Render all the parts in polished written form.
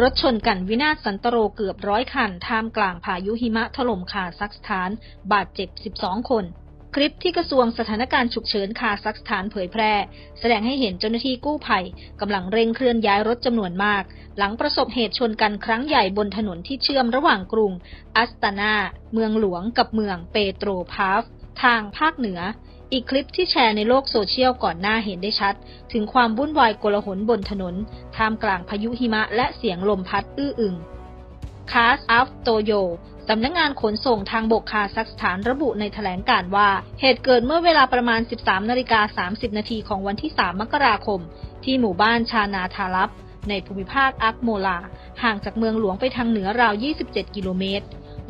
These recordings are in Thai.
รถชนกันวินาศสันตโรเกือบ100 คันท่ามกลางพายุหิมะถล่มคาซัคสถานบาดเจ็บ12 คนคลิปที่กระทรวงสถานการณ์ฉุกเฉินคาซัคสถานเผยแพร่แสดงให้เห็นเจ้าหน้าที่กู้ภัยกำลังเร่งเคลื่อนย้ายรถจำนวนมากหลังประสบเหตุชนกันครั้งใหญ่บนถนนที่เชื่อมระหว่างกรุงอัสตานาเมืองหลวงกับเมืองเปโตรพาฟทางภาคเหนืออีกคลิปที่แชร์ในโลกโซเชียลก่อนหน้าเห็นได้ชัดถึงความวุ่นวายโกลาหลบนถนนท่ามกลางพายุหิมะและเสียงลมพัดอื้ออึงคาซฟ-โตโยลสำนักงานขนส่งทางบกคาซัคสถานระบุในแถลงการณ์ว่าเหตุเกิดเมื่อเวลาประมาณ 13:30 น.ของวันที่ 3 มกราคมที่หมู่บ้านชานาทาลับในภูมิภาคอักโมลาห่างจากเมืองหลวงไปทางเหนือราว 27 กิโลเมตร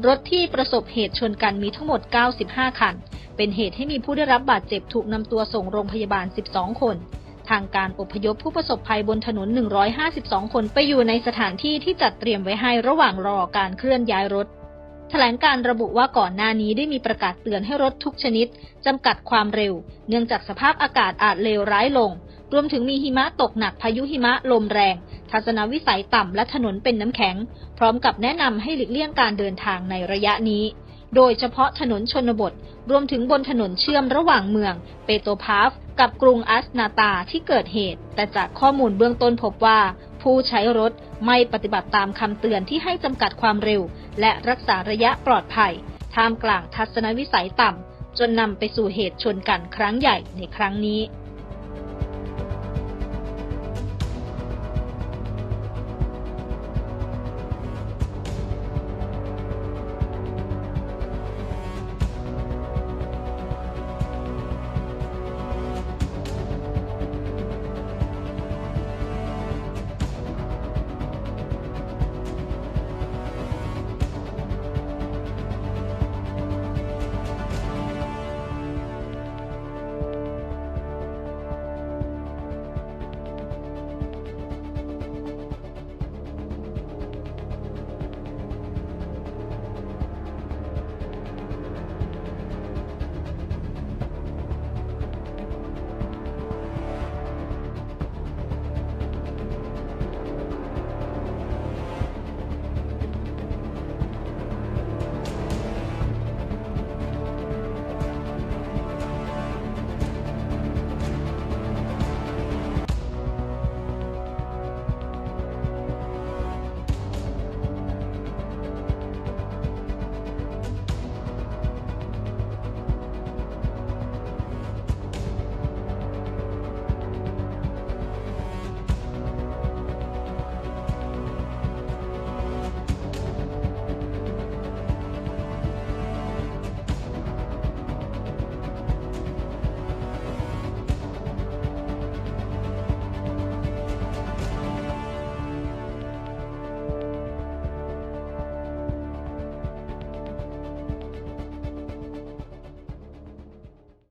รถที่ประสบเหตุชนกันมีทั้งหมด 95 คันเป็นเหตุให้มีผู้ได้รับบาดเจ็บถูกนำตัวส่งโรงพยาบาล 12 คนทางการอพยพผู้ประสบภัยบนถนน 152 คนไปอยู่ในสถานที่ที่จัดเตรียมไว้ให้ระหว่างรอการเคลื่อนย้ายรถแถลงการระบุว่าก่อนหน้านี้ได้มีประกาศเตือนให้รถทุกชนิดจำกัดความเร็วเนื่องจากสภาพอากาศอาจเลวร้ายลงรวมถึงมีหิมะตกหนักพายุหิมะลมแรงทัศนวิสัยต่ำและถนนเป็นน้ำแข็งพร้อมกับแนะนำให้หลีกเลี่ยงการเดินทางในระยะนี้โดยเฉพาะถนนชนบทรวมถึงบนถนนเชื่อมระหว่างเมืองเปโตรพาฟกับกรุงอัสนาตาที่เกิดเหตุแต่จากข้อมูลเบื้องต้นพบว่าผู้ใช้รถไม่ปฏิบัติตามคำเตือนที่ให้จำกัดความเร็วและรักษาระยะปลอดภัยท่ามกลางทัศนวิสัยต่ำจนนำไปสู่เหตุชนกันครั้งใหญ่ในครั้งนี้